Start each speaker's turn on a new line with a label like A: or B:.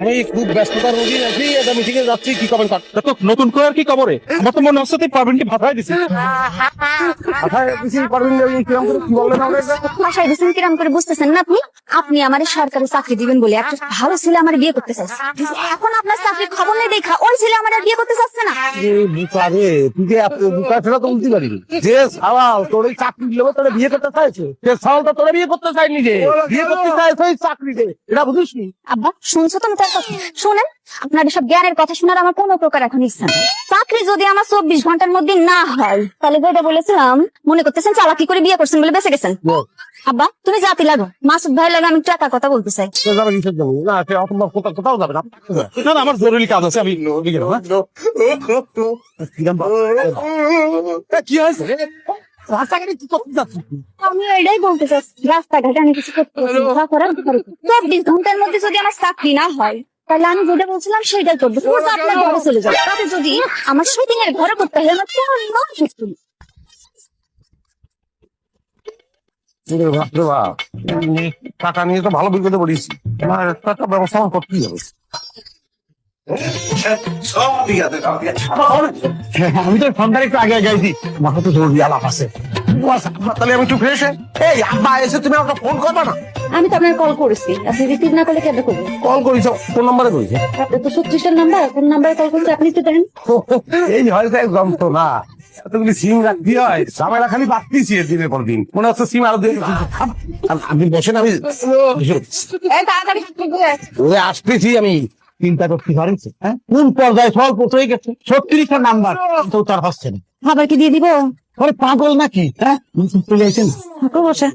A: আমি খুব ব্যস্ততার রোগী আছি, একটা মিটিং এ যাচ্ছি। কি খবর? তো নতুন করে আর কি খবরে? আমার তো মনে হচ্ছে তুই পারবিনকে ভাষায় দিছিস। ভাষায় দিছিস পারবিন, কিরম করে কি বললেন আমাকে?
B: ভাষায় দিচ্ছেন কিরম করে বুঝতেছেন না আপনি? আপনি আমার সরকারি চাকরি দিবেন বলে একটা ভালো ছেলে আমার বিয়ে করতে চাইছে। এখন আপনার চাকরির খবর নেই দেখা ওই ছেলে আমার আর বিয়ে করতে চাচ্ছে না।
A: বুকা রে, তুই যে বুকা সেটা তো উল্টি পারিনি। যে সাওয়াল তোর এই চাকরি লোক তোরা বিয়ে করতে চাইছে, সে সাওয়ালটা তোরা বিয়ে করতে চাইনি রে, বিয়ে করতে চাইছে ওই চাকরি রে। এটা বুঝিস নি?
B: আব্বা শুনছো তুমি তার কথা? শোনেন, আপনার এসব জ্ঞানের কথা শোনার আমার কোনো প্রকার এখন ইচ্ছা নেই। চাকরি যদি আমার 24 ঘন্টার মধ্যে না হয় তাহলে যেটা বলেছিলাম মনে করতেছেন চালাকি করে বিয়ে করছেন বলে বেঁচে গেছেন। আব্বা তুমি জাতি লাগো, মাসুদ ভাই লাগে আমি টাকা কথা বলতে চাই।
A: সে যাবে কিসের জন্য? না সে অথবা কোথাও যাবে না। না না, আমার জরুরি কাজ আছে, আমি গেলাম। কি হয়েছে রে? রাস্তাঘাটে কি করতে যাচ্ছিস?
B: আমি এটাই বলতে চাচ্ছি, রাস্তাঘাটে আমি কিছু করতে পারছি না। 24 ঘন্টার মধ্যে যদি আমার চাকরি না হয় তাহলে আমি যেটা বলছিলাম সেটাই করবো। সোজা আপনার ঘরে চলে যাবো। তাতে যদি আমার শুটিংয়ের ঘরে করতে হয় আমার কোনো সুস্থ নেই।
A: বাপরে বাপ, টাকা নিয়ে তো ভালো বিপদে পড়িস। আমার একটা ব্যবস্থা আমার করতেই হবে। আমি তো সন্ধ্যার একটু আগে গাইছি, মাথা তো জরুরি আলাপ আছে। তাহলে আমি একটু ফ্রেশ। এই আব্বা এসে তুমি আমাকে ফোন করবা না?
B: আমি তো আপনার কল করেছি, আপনি রিসিভ না করলে কেন করবো?
A: কল করিস কোন নাম্বারে করিস?
B: আপনার তো 36 নাম্বার, কোন নাম্বারে কল করছে আপনি তো দেন।
A: এই হয়তো যন্ত্রণা, এতগুলি সিম রাখতে হয়, ঝামেলা খালি বাড়তিছি দিনের পর দিন। মনে হচ্ছে সিম আরো আপনি বসেন, আমি আসতেছি। আমি চিন্তা করতে পারছি, হ্যাঁ কোন পর্যায়ে সব পৌঁছে গেছে। 36টা নাম্বার তো তার হচ্ছে না।
B: খাবার কি দিয়ে দিব?
A: পাগল নাকি? হ্যাঁ চলে আসেন।
B: বসে